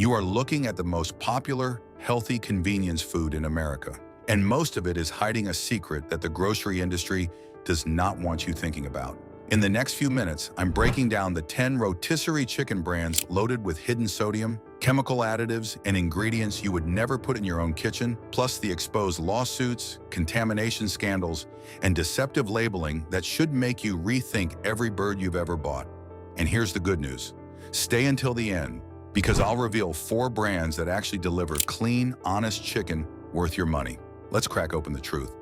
You are looking at the most popular, healthy convenience food in America, and most of it is hiding a secret that the grocery industry does not want you thinking about. In the next few minutes, I'm breaking down the 10 rotisserie chicken brands loaded with hidden sodium, chemical additives, and ingredients you would never put in your own kitchen, plus the exposed lawsuits, contamination scandals, and deceptive labeling that should make you rethink every bird you've ever bought. And here's the good news. Stay until the end, because I'll reveal 4 brands that actually deliver clean, honest chicken worth your money. Let's crack open the truth.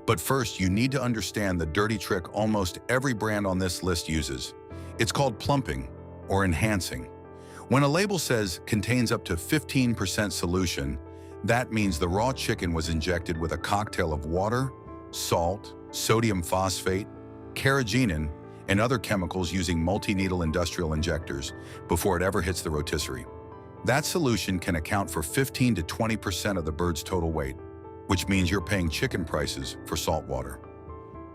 But first, you need to understand the dirty trick almost every brand on this list uses. It's called plumping, or enhancing. When a label says contains up to 15% solution, that means the raw chicken was injected with a cocktail of water, salt, sodium phosphate, carrageenan, and other chemicals using multi-needle industrial injectors before it ever hits the rotisserie. That solution can account for 15 to 20% of the bird's total weight, which means you're paying chicken prices for salt water.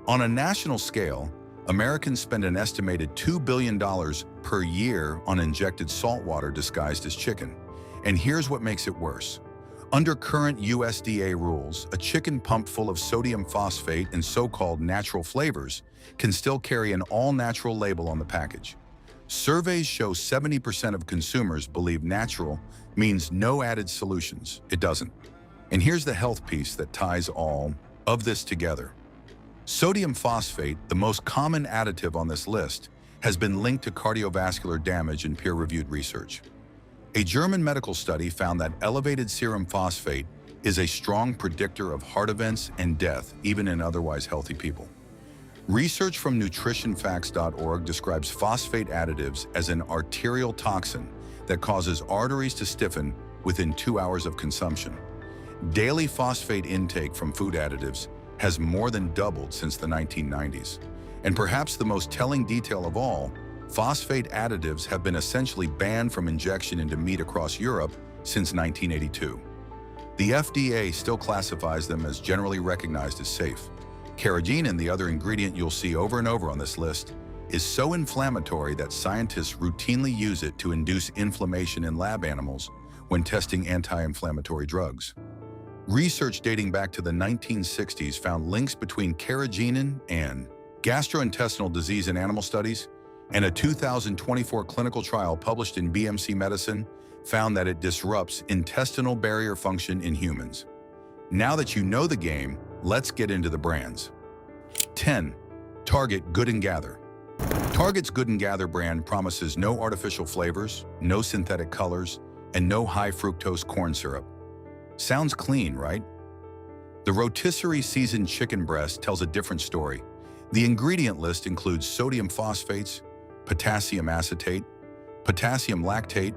On a national scale, Americans spend an estimated $2 billion per year on injected salt water disguised as chicken. And here's what makes it worse. Under current USDA rules, a chicken pumped full of sodium phosphate and so-called natural flavors can still carry an all-natural label on the package. Surveys show 70% of consumers believe natural means no added solutions. It doesn't. And here's the health piece that ties all of this together. Sodium phosphate, the most common additive on this list, has been linked to cardiovascular damage in peer-reviewed research. A German medical study found that elevated serum phosphate is a strong predictor of heart events and death, even in otherwise healthy people. Research from nutritionfacts.org describes phosphate additives as an arterial toxin that causes arteries to stiffen within 2 hours of consumption. Daily phosphate intake from food additives has more than doubled since the 1990s. And perhaps the most telling detail of all, phosphate additives have been essentially banned from injection into meat across Europe since 1982. The FDA still classifies them as generally recognized as safe. Carrageenan, the other ingredient you'll see over and over on this list, is so inflammatory that scientists routinely use it to induce inflammation in lab animals when testing anti-inflammatory drugs. Research dating back to the 1960s found links between carrageenan and gastrointestinal disease in animal studies, and a 2024 clinical trial published in BMC Medicine found that it disrupts intestinal barrier function in humans. Now that you know the game, let's get into the brands. 10. Target Good & Gather. Target's Good & Gather brand promises no artificial flavors, no synthetic colors, and no high fructose corn syrup. Sounds clean, right? The rotisserie seasoned chicken breast tells a different story. The ingredient list includes sodium phosphates, potassium acetate, potassium lactate,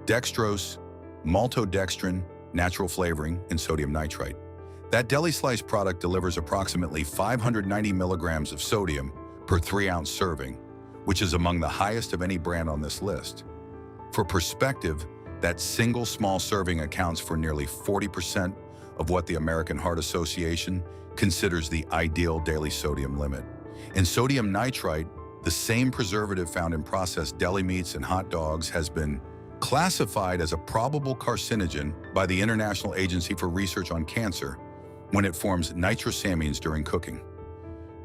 dextrose, maltodextrin, natural flavoring, and sodium nitrite. That deli slice product delivers approximately 590 milligrams of sodium per 3-ounce serving, which is among the highest of any brand on this list. For perspective, that single small serving accounts for nearly 40% of what the American Heart Association considers the ideal daily sodium limit. And sodium nitrite, the same preservative found in processed deli meats and hot dogs, has been classified as a probable carcinogen by the International Agency for Research on Cancer when it forms nitrosamines during cooking.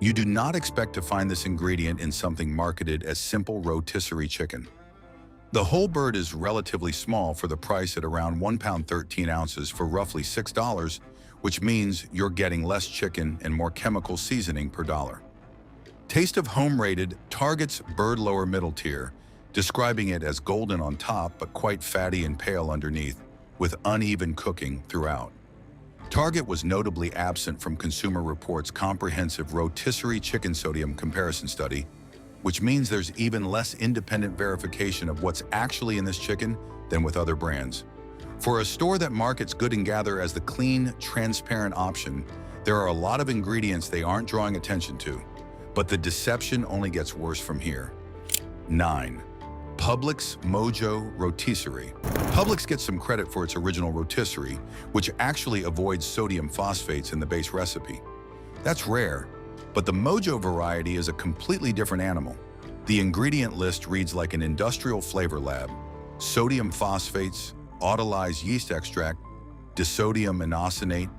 You do not expect to find this ingredient in something marketed as simple rotisserie chicken. The whole bird is relatively small for the price at around 1 pound 13 ounces for roughly $6, which means you're getting less chicken and more chemical seasoning per dollar. Taste of Home rated Target's bird lower middle tier, describing it as golden on top but quite fatty and pale underneath, with uneven cooking throughout. Target was notably absent from Consumer Reports' comprehensive rotisserie chicken sodium comparison study, which means there's even less independent verification of what's actually in this chicken than with other brands. For a store that markets Good & Gather as the clean, transparent option, there are a lot of ingredients they aren't drawing attention to, but the deception only gets worse from here. 9. Publix Mojo Rotisserie. Publix gets some credit for its original rotisserie, which actually avoids sodium phosphates in the base recipe. That's rare, but the Mojo variety is a completely different animal. The ingredient list reads like an industrial flavor lab: sodium phosphates, autolyzed yeast extract, disodium inosonate,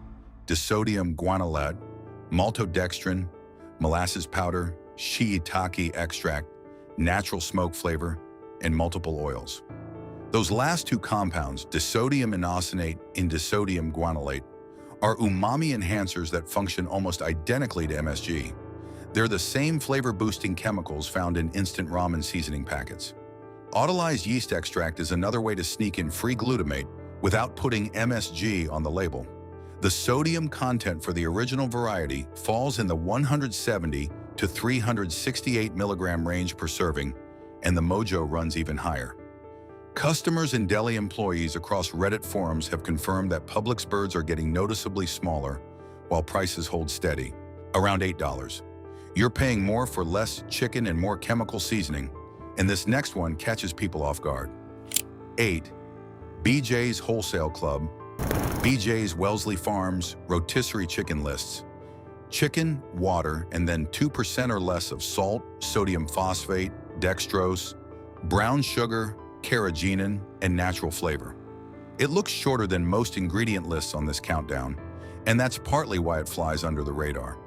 disodium guanylate, maltodextrin, molasses powder, shiitake extract, natural smoke flavor, and multiple oils. Those last two compounds, disodium inosonate and disodium guanylate, are umami enhancers that function almost identically to MSG. They're the same flavor-boosting chemicals found in instant ramen seasoning packets. Autolyzed yeast extract is another way to sneak in free glutamate without putting MSG on the label. The sodium content for the original variety falls in the 170 to 368 milligram range per serving, and the mojo runs even higher. Customers and deli employees across Reddit forums have confirmed that Publix birds are getting noticeably smaller while prices hold steady, around $8. You're paying more for less chicken and more chemical seasoning, and this next one catches people off guard. 8. BJ's Wholesale Club, BJ's Wellesley Farms Rotisserie Chicken Lists. Chicken, water, and then 2% or less of salt, sodium phosphate, dextrose, brown sugar, carrageenan, and natural flavor. It looks shorter than most ingredient lists on this countdown, and that's partly why it flies under the radar.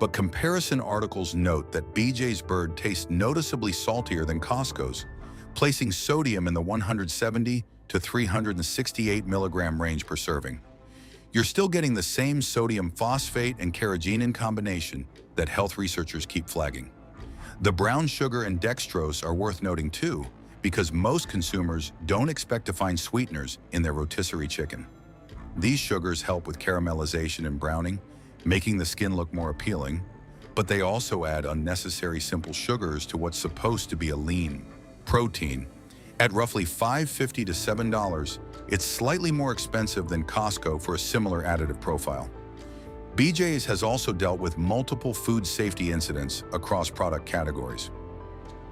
But comparison articles note that BJ's bird tastes noticeably saltier than Costco's, placing sodium in the 170 to 368 milligram range per serving. You're still getting the same sodium phosphate and carrageenan combination that health researchers keep flagging. The brown sugar and dextrose are worth noting too, because most consumers don't expect to find sweeteners in their rotisserie chicken. These sugars help with caramelization and browning, making the skin look more appealing, but they also add unnecessary simple sugars to what's supposed to be a lean protein. At roughly $5.50 to $7, it's slightly more expensive than Costco for a similar additive profile. BJ's has also dealt with multiple food safety incidents across product categories.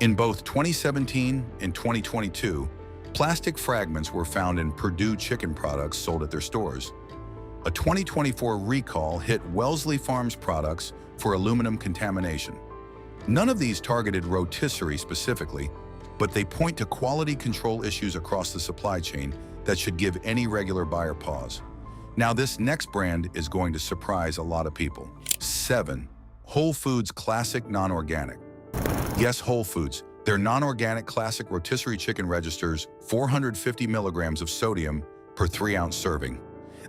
In both 2017 and 2022, plastic fragments were found in Perdue chicken products sold at their stores. A 2024 recall hit Wellesley Farms products for aluminum contamination. None of these targeted rotisserie specifically, but they point to quality control issues across the supply chain that should give any regular buyer pause. Now, this next brand is going to surprise a lot of people. 7. Whole Foods Classic Non-Organic. Yes, Whole Foods. Their non-organic classic rotisserie chicken registers 450 milligrams of sodium per 3-ounce serving.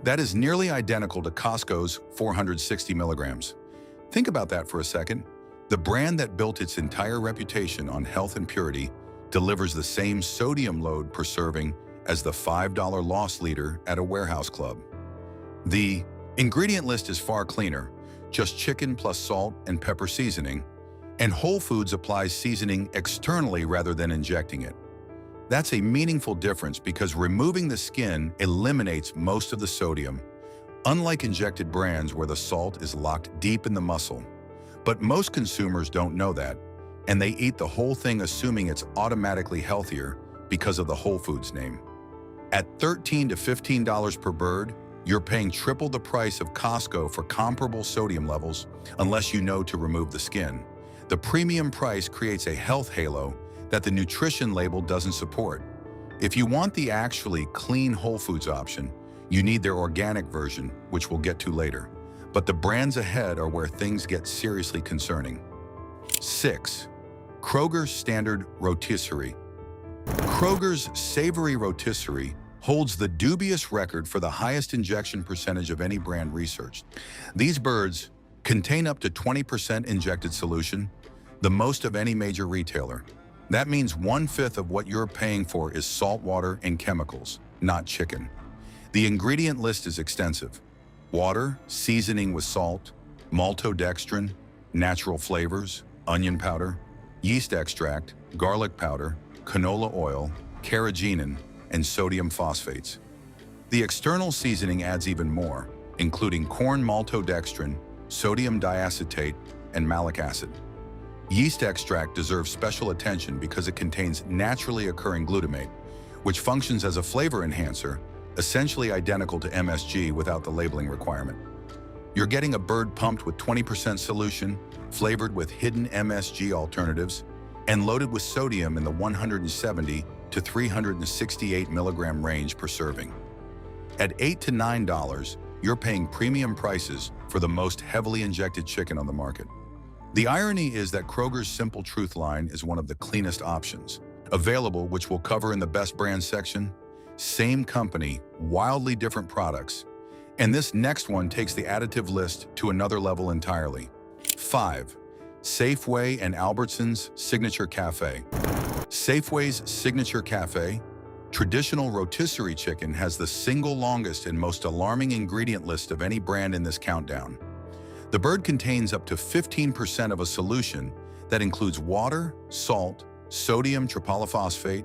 That is nearly identical to Costco's 460 milligrams. Think about that for a second. The brand that built its entire reputation on health and purity delivers the same sodium load per serving as the $5 loss leader at a warehouse club. The ingredient list is far cleaner, just chicken plus salt and pepper seasoning, and Whole Foods applies seasoning externally rather than injecting it. That's a meaningful difference because removing the skin eliminates most of the sodium, unlike injected brands where the salt is locked deep in the muscle. But most consumers don't know that, and they eat the whole thing assuming it's automatically healthier because of the Whole Foods name. At $13 to $15 per bird, you're paying triple the price of Costco for comparable sodium levels unless you know to remove the skin. The premium price creates a health halo that the nutrition label doesn't support. If you want the actually clean Whole Foods option, you need their organic version, which we'll get to later. But the brands ahead are where things get seriously concerning. 6. Kroger's Standard Rotisserie. Kroger's Savory Rotisserie holds the dubious record for the highest injection percentage of any brand researched. These birds contain up to 20% injected solution, the most of any major retailer. That means 1/5 of what you're paying for is salt water and chemicals, not chicken. The ingredient list is extensive. Water, seasoning with salt, maltodextrin, natural flavors, onion powder, yeast extract, garlic powder, canola oil, carrageenan, and sodium phosphates. The external seasoning adds even more, including corn maltodextrin, sodium diacetate, and malic acid. Yeast extract deserves special attention because it contains naturally occurring glutamate, which functions as a flavor enhancer, essentially identical to MSG without the labeling requirement. You're getting a bird pumped with 20% solution, flavored with hidden MSG alternatives, and loaded with sodium in the 170 to 368 milligram range per serving. At $8 to $9, you're paying premium prices for the most heavily injected chicken on the market. The irony is that Kroger's Simple Truth line is one of the cleanest options available, which we'll cover in the best brand section. Same company, wildly different products. And this next one takes the additive list to another level entirely. 5. Safeway and Albertsons Signature Cafe. Safeway's Signature Cafe traditional rotisserie chicken has the single longest and most alarming ingredient list of any brand in this countdown. The bird contains up to 15% of a solution that includes water, salt, sodium triphosphate,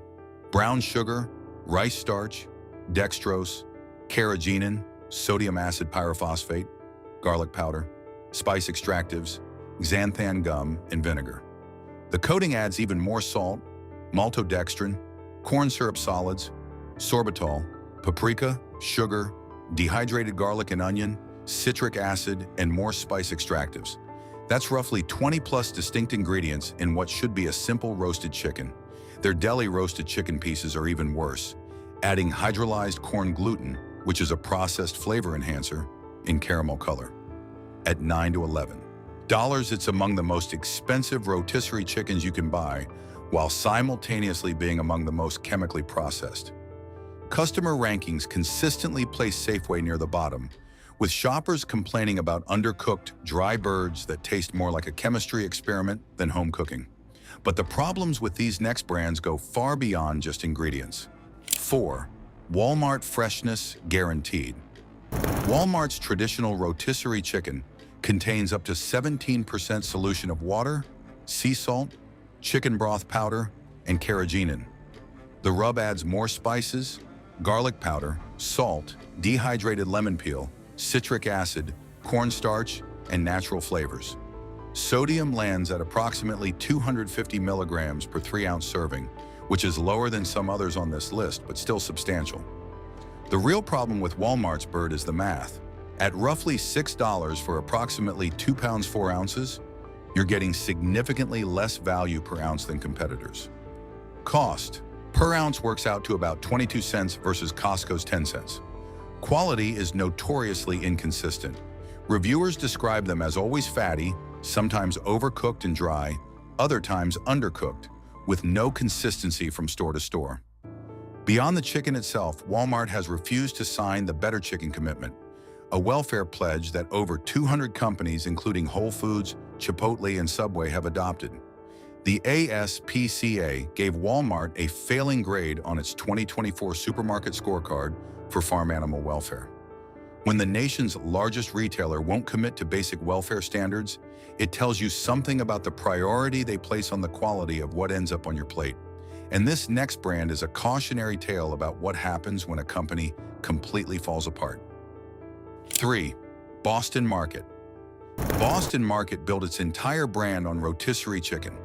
brown sugar, rice starch, dextrose, carrageenan, sodium acid pyrophosphate, garlic powder, spice extractives, xanthan gum, and vinegar. The coating adds even more salt, maltodextrin, corn syrup solids, sorbitol, paprika, sugar, dehydrated garlic and onion, citric acid, and more spice extractives. That's roughly 20 plus distinct ingredients in what should be a simple roasted chicken. Their deli roasted chicken pieces are even worse, adding hydrolyzed corn gluten, which is a processed flavor enhancer, in caramel color. At $9 to $11, it's among the most expensive rotisserie chickens you can buy, while simultaneously being among the most chemically processed. Customer rankings consistently place Safeway near the bottom, with shoppers complaining about undercooked, dry birds that taste more like a chemistry experiment than home cooking. But the problems with these next brands go far beyond just ingredients. 4. Walmart Freshness Guaranteed. Walmart's traditional rotisserie chicken contains up to 17% solution of water, sea salt, chicken broth powder, and carrageenan. The rub adds more spices, garlic powder, salt, dehydrated lemon peel, citric acid, cornstarch, and natural flavors. Sodium lands at approximately 250 milligrams per 3-ounce serving, which is lower than some others on this list, but still substantial. The real problem with Walmart's bird is the math. At roughly $6 for approximately 2 pounds 4 ounces, you're getting significantly less value per ounce than competitors. Cost per ounce works out to about 22 cents versus Costco's 10 cents. Quality is notoriously inconsistent. Reviewers describe them as always fatty, sometimes overcooked and dry, other times undercooked, with no consistency from store to store. Beyond the chicken itself, Walmart has refused to sign the Better Chicken Commitment, a welfare pledge that over 200 companies, including Whole Foods, Chipotle, and Subway, have adopted. The ASPCA gave Walmart a failing grade on its 2024 supermarket scorecard for farm animal welfare. When the nation's largest retailer won't commit to basic welfare standards, it tells you something about the priority they place on the quality of what ends up on your plate. And this next brand is a cautionary tale about what happens when a company completely falls apart. 3. Boston Market. Boston Market built its entire brand on rotisserie chicken.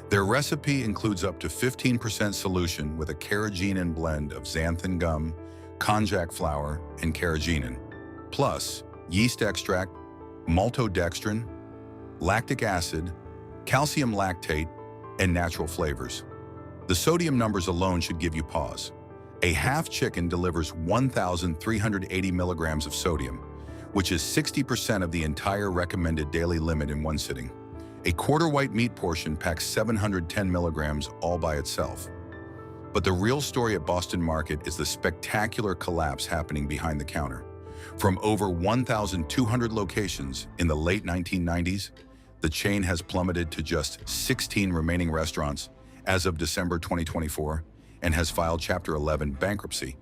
Their recipe includes up to 15% solution with a carrageenan blend of xanthan gum, konjac flour, and carrageenan, plus yeast extract, maltodextrin, lactic acid, calcium lactate, and natural flavors. The sodium numbers alone should give you pause. A half chicken delivers 1,380 milligrams of sodium, which is 60% of the entire recommended daily limit in one sitting. A quarter white meat portion packs 710 milligrams all by itself. But the real story at Boston Market is the spectacular collapse happening behind the counter. From over 1,200 locations in the late 1990s, the chain has plummeted to just 16 remaining restaurants as of December 2024 and has filed Chapter 11 bankruptcy.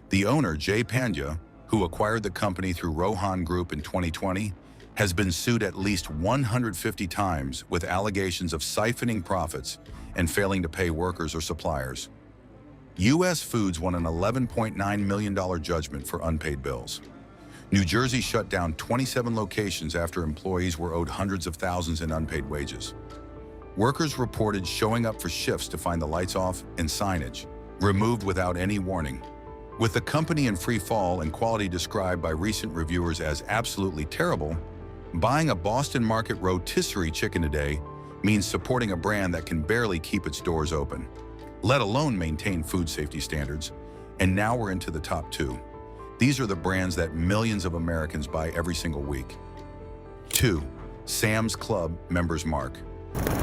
The owner, Jay Pandya, who acquired the company through Rohan Group in 2020, has been sued at least 150 times with allegations of siphoning profits and failing to pay workers or suppliers. U.S. Foods won an $11.9 million judgment for unpaid bills. New Jersey shut down 27 locations after employees were owed hundreds of thousands in unpaid wages. Workers reported showing up for shifts to find the lights off and signage removed without any warning. With the company in free fall and quality described by recent reviewers as absolutely terrible, buying a Boston Market rotisserie chicken today means supporting a brand that can barely keep its doors open. let alone maintain food safety standards. And now we're into the top two. These are the brands that millions of Americans buy every single week. 2. Sam's Club Members Mark.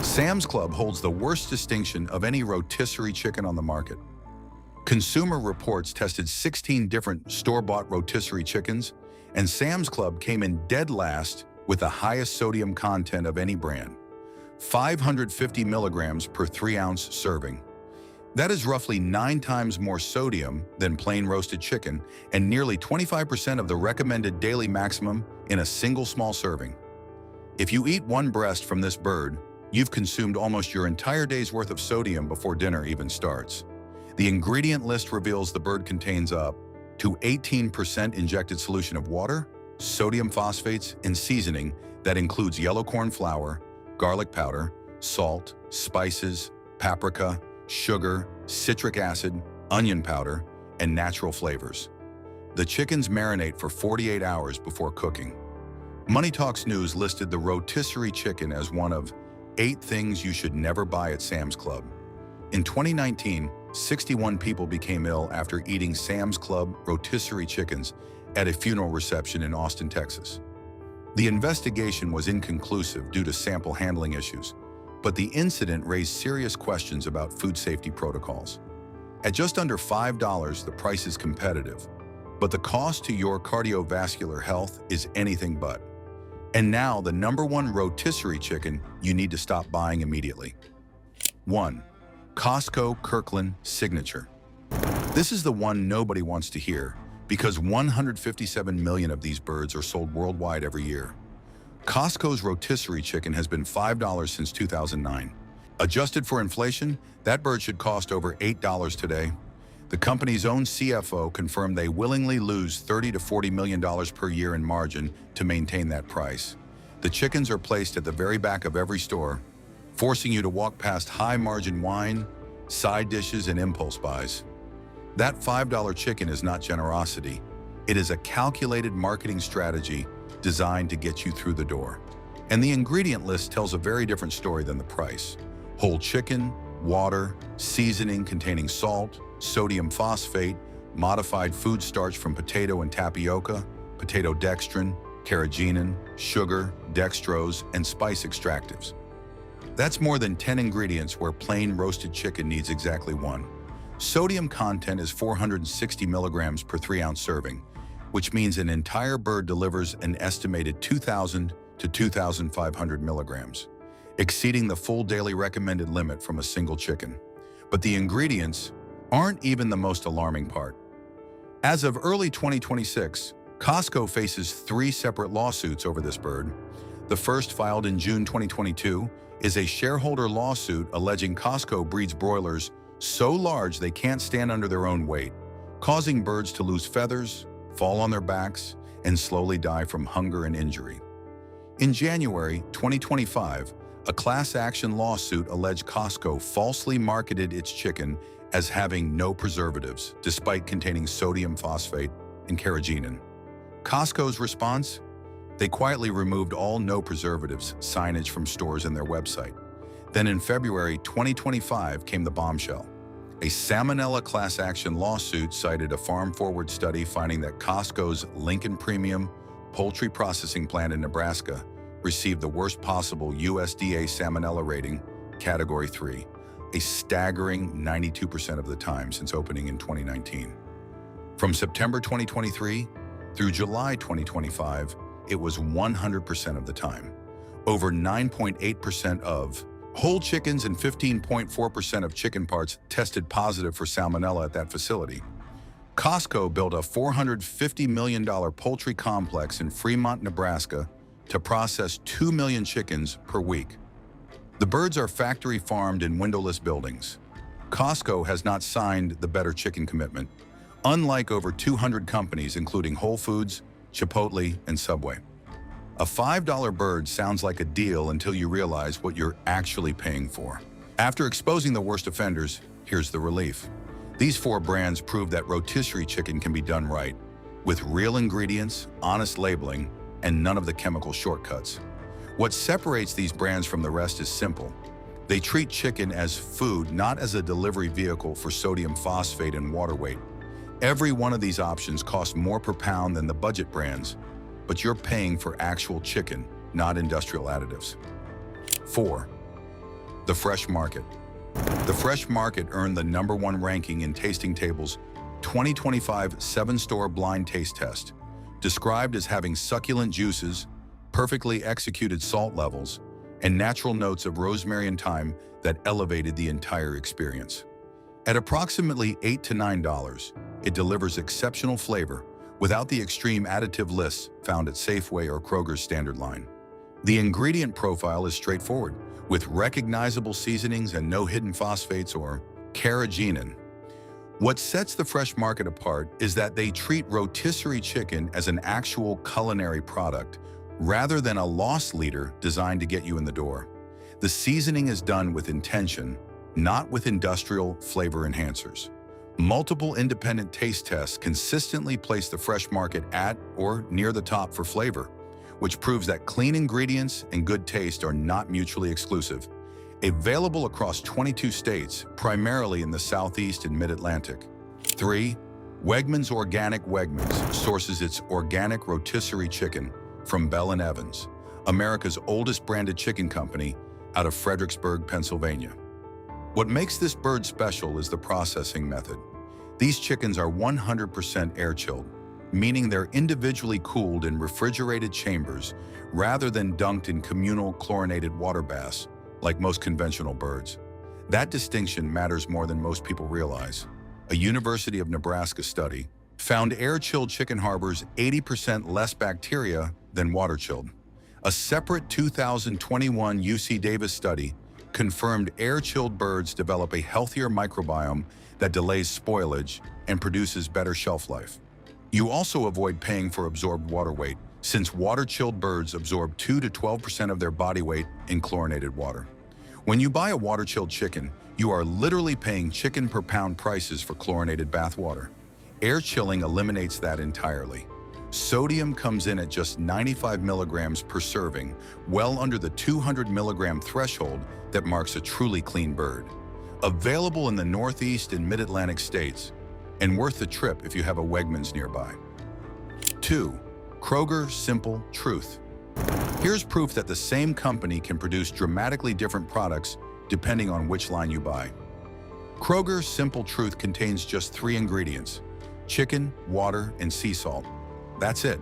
Sam's Club holds the worst distinction of any rotisserie chicken on the market. Consumer Reports tested 16 different store-bought rotisserie chickens, and Sam's Club came in dead last with the highest sodium content of any brand, 550 milligrams per 3-ounce serving. That is roughly 9 times more sodium than plain roasted chicken and nearly 25% of the recommended daily maximum in a single small serving. If you eat one breast from this bird, you've consumed almost your entire day's worth of sodium before dinner even starts. The ingredient list reveals the bird contains up to 18% injected solution of water, sodium phosphates, and seasoning that includes yellow corn flour, garlic powder, salt, spices, paprika, sugar, citric acid, onion powder, and natural flavors. The chickens marinate for 48 hours before cooking. Money Talks News listed the rotisserie chicken as one of 8 things you should never buy at Sam's Club. In 2019, 61 people became ill after eating Sam's Club rotisserie chickens at a funeral reception in Austin, Texas. The investigation was inconclusive due to sample handling issues, but the incident raised serious questions about food safety protocols. At just under $5, the price is competitive, but the cost to your cardiovascular health is anything but. And now, the #1 rotisserie chicken you need to stop buying immediately. 1. Costco Kirkland Signature. This is the one nobody wants to hear because 157 million of these birds are sold worldwide every year. Costco's rotisserie chicken has been $5 since 2009. Adjusted for inflation, that bird should cost over $8 today. The company's own CFO confirmed they willingly lose $30 to $40 million per year in margin to maintain that price. The chickens are placed at the very back of every store, forcing you to walk past high-margin wine, side dishes, and impulse buys. That $5 chicken is not generosity. It is a calculated marketing strategy designed to get you through the door. And the ingredient list tells a very different story than the price. Whole chicken, water, seasoning containing salt, sodium phosphate, modified food starch from potato and tapioca, potato dextrin, carrageenan, sugar, dextrose, and spice extractives. That's more than 10 ingredients where plain roasted chicken needs exactly 1. Sodium content is 460 milligrams per 3-ounce serving, which means an entire bird delivers an estimated 2,000 to 2,500 milligrams, exceeding the full daily recommended limit from a single chicken. But the ingredients aren't even the most alarming part. As of early 2026, Costco faces 3 separate lawsuits over this bird. The first, filed in June 2022, is a shareholder lawsuit alleging Costco breeds broilers so large they can't stand under their own weight, causing birds to lose feathers, fall on their backs, and slowly die from hunger and injury. In January 2025, a class action lawsuit alleged Costco falsely marketed its chicken as having no preservatives, despite containing sodium phosphate and carrageenan. Costco's response? They quietly removed all no preservatives signage from stores and their website. Then in February 2025 came the bombshell. A salmonella class action lawsuit cited a Farm Forward study finding that Costco's Lincoln Premium poultry processing plant in Nebraska received the worst possible USDA salmonella rating, Category 3, a staggering 92% of the time since opening in 2019. From September 2023 through July 2025, it was 100% of the time. Over 9.8% of whole chickens and 15.4% of chicken parts tested positive for salmonella at that facility. Costco built a $450 million poultry complex in Fremont, Nebraska to process 2 million chickens per week. The birds are factory farmed in windowless buildings. Costco has not signed the Better Chicken commitment, unlike over 200 companies including Whole Foods, Chipotle, and Subway. A $5 bird sounds like a deal until you realize what you're actually paying for. After exposing the worst offenders, here's the relief. These 4 brands prove that rotisserie chicken can be done right, with real ingredients, honest labeling, and none of the chemical shortcuts. What separates these brands from the rest is simple. They treat chicken as food, not as a delivery vehicle for sodium phosphate and water weight. Every one of these options costs more per pound than the budget brands, but you're paying for actual chicken, not industrial additives. 4. The fresh market. The fresh market earned the #1 ranking in Tasting Table's 2025 7-store blind taste test, described as having succulent juices, perfectly executed salt levels, and natural notes of rosemary and thyme that elevated the entire experience. At approximately $8 to $9, it delivers exceptional flavor without the extreme additive lists found at Safeway or Kroger's standard line. The ingredient profile is straightforward, with recognizable seasonings and no hidden phosphates or carrageenan. What sets the fresh market apart is that they treat rotisserie chicken as an actual culinary product, rather than a loss leader designed to get you in the door. The seasoning is done with intention, not with industrial flavor enhancers. Multiple independent taste tests consistently place the fresh market at or near the top for flavor, which proves that clean ingredients and good taste are not mutually exclusive. Available across 22 states, primarily in the Southeast and Mid-Atlantic. 3. Wegmans Organic. Wegmans sources its organic rotisserie chicken from Bell & Evans, America's oldest branded chicken company out of Fredericksburg, Pennsylvania. What makes this bird special is the processing method. These chickens are 100% air-chilled, meaning they're individually cooled in refrigerated chambers rather than dunked in communal chlorinated water baths like most conventional birds. That distinction matters more than most people realize. A University of Nebraska study found air-chilled chicken harbors 80% less bacteria than water-chilled. A separate 2021 UC Davis study confirmed air-chilled birds develop a healthier microbiome that delays spoilage and produces better shelf life. You also avoid paying for absorbed water weight, since water-chilled birds absorb 2 to 12% of their body weight in chlorinated water. When you buy a water-chilled chicken, you are literally paying chicken per pound prices for chlorinated bath water. Air chilling eliminates that entirely. Sodium comes in at just 95 milligrams per serving, well under the 200 milligram threshold that marks a truly clean bird. Available in the Northeast and Mid-Atlantic states, and worth the trip if you have a Wegmans nearby. 2. Kroger Simple Truth. Here's proof that the same company can produce dramatically different products depending on which line you buy. Kroger Simple Truth contains just 3 ingredients: chicken, water, and sea salt. That's it.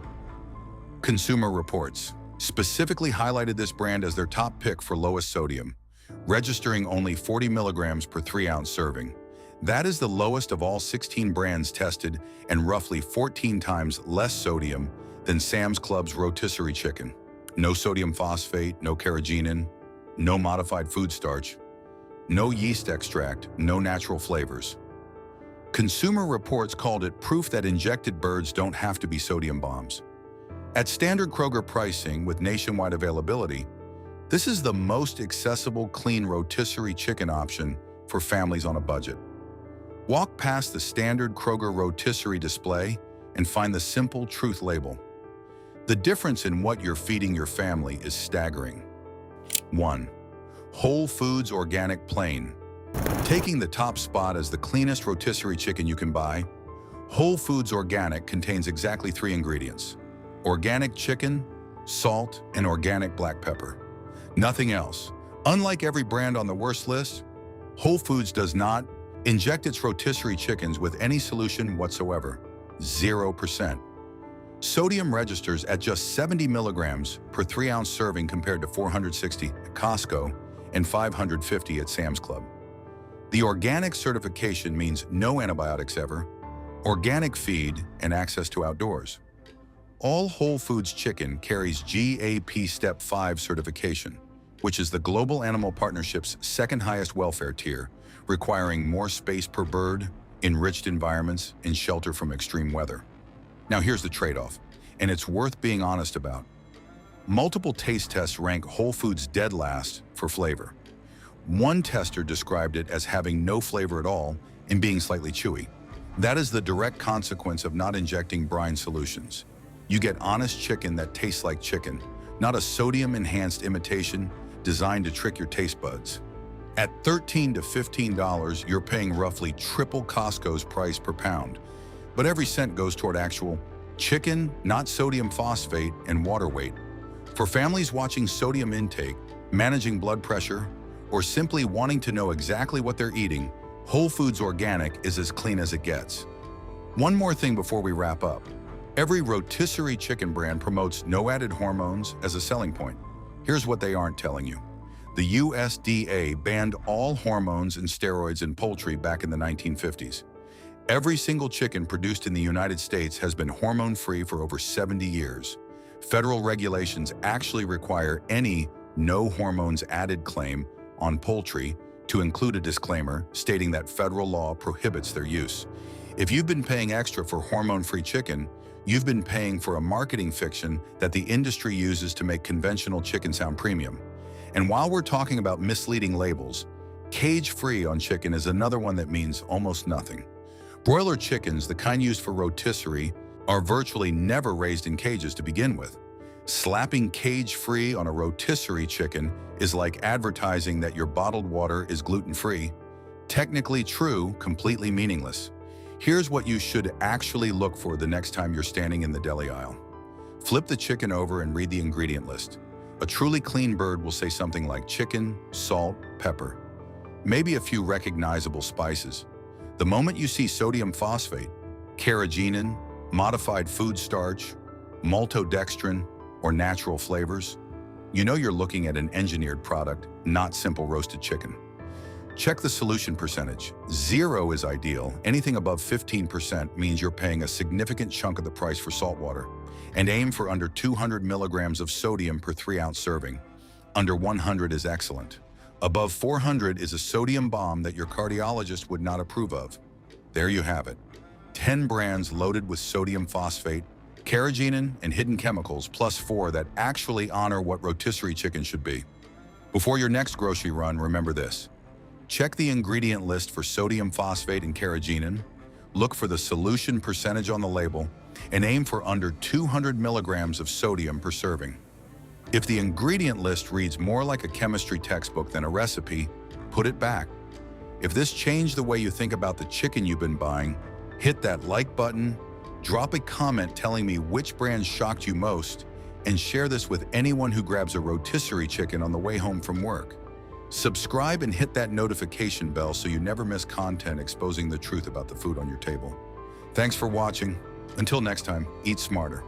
Consumer Reports specifically highlighted this brand as their top pick for lowest sodium, registering only 40 milligrams per 3-ounce serving. That is the lowest of all 16 brands tested and roughly 14 times less sodium than Sam's Club's rotisserie chicken. No sodium phosphate, no carrageenan, no modified food starch, no yeast extract, no natural flavors. Consumer Reports called it proof that injected birds don't have to be sodium bombs. At standard Kroger pricing with nationwide availability, this is the most accessible clean rotisserie chicken option for families on a budget. Walk past the standard Kroger rotisserie display and find the Simple Truth label. The difference in what you're feeding your family is staggering. 1. Whole Foods Organic Plain. Taking the top spot as the cleanest rotisserie chicken you can buy, Whole Foods Organic contains exactly 3 ingredients: organic chicken, salt, and organic black pepper. Nothing else. Unlike every brand on the worst list, Whole Foods does not inject its rotisserie chickens with any solution whatsoever. 0%. Sodium registers at just 70 milligrams per 3-ounce serving compared to 460 at Costco and 550 at Sam's Club. The organic certification means no antibiotics ever, organic feed, and access to outdoors. All Whole Foods chicken carries GAP Step 5 certification, which is the Global Animal Partnership's second highest welfare tier, requiring more space per bird, enriched environments, and shelter from extreme weather. Now here's the trade-off, and it's worth being honest about. Multiple taste tests rank Whole Foods dead last for flavor. One tester described it as having no flavor at all and being slightly chewy. That is the direct consequence of not injecting brine solutions. You get honest chicken that tastes like chicken, not a sodium-enhanced imitation designed to trick your taste buds. At $13 to $15, you're paying roughly triple Costco's price per pound. But every cent goes toward actual chicken, not sodium phosphate, and water weight. For families watching sodium intake, managing blood pressure, or simply wanting to know exactly what they're eating, Whole Foods Organic is as clean as it gets. One more thing before we wrap up. Every rotisserie chicken brand promotes no added hormones as a selling point. Here's what they aren't telling you. The USDA banned all hormones and steroids in poultry back in the 1950s. Every single chicken produced in the United States has been hormone-free for over 70 years. Federal regulations actually require any no hormones added claim on poultry to include a disclaimer stating that federal law prohibits their use. If you've been paying extra for hormone-free chicken, you've been paying for a marketing fiction that the industry uses to make conventional chicken sound premium. And while we're talking about misleading labels, cage-free on chicken is another one that means almost nothing. Broiler chickens, the kind used for rotisserie, are virtually never raised in cages to begin with. Slapping cage-free on a rotisserie chicken is like advertising that your bottled water is gluten-free. Technically true, completely meaningless. Here's what you should actually look for the next time you're standing in the deli aisle. Flip the chicken over and read the ingredient list. A truly clean bird will say something like chicken, salt, pepper, maybe a few recognizable spices. The moment you see sodium phosphate, carrageenan, modified food starch, maltodextrin, or natural flavors, you know you're looking at an engineered product, not simple roasted chicken. Check the solution percentage. 0 is ideal. Anything above 15% means you're paying a significant chunk of the price for salt water. And aim for under 200 milligrams of sodium per 3-ounce serving. Under 100 is excellent. Above 400 is a sodium bomb that your cardiologist would not approve of. There you have it. 10 brands loaded with sodium phosphate, carrageenan, and hidden chemicals, plus 4 that actually honor what rotisserie chicken should be. Before your next grocery run, remember this. Check the ingredient list for sodium phosphate and carrageenan, look for the solution percentage on the label, and aim for under 200 milligrams of sodium per serving. If the ingredient list reads more like a chemistry textbook than a recipe, put it back. If this changed the way you think about the chicken you've been buying, hit that like button, drop a comment telling me which brand shocked you most, and share this with anyone who grabs a rotisserie chicken on the way home from work. Subscribe and hit that notification bell so you never miss content exposing the truth about the food on your table. Thanks for watching. Until next time, eat smarter.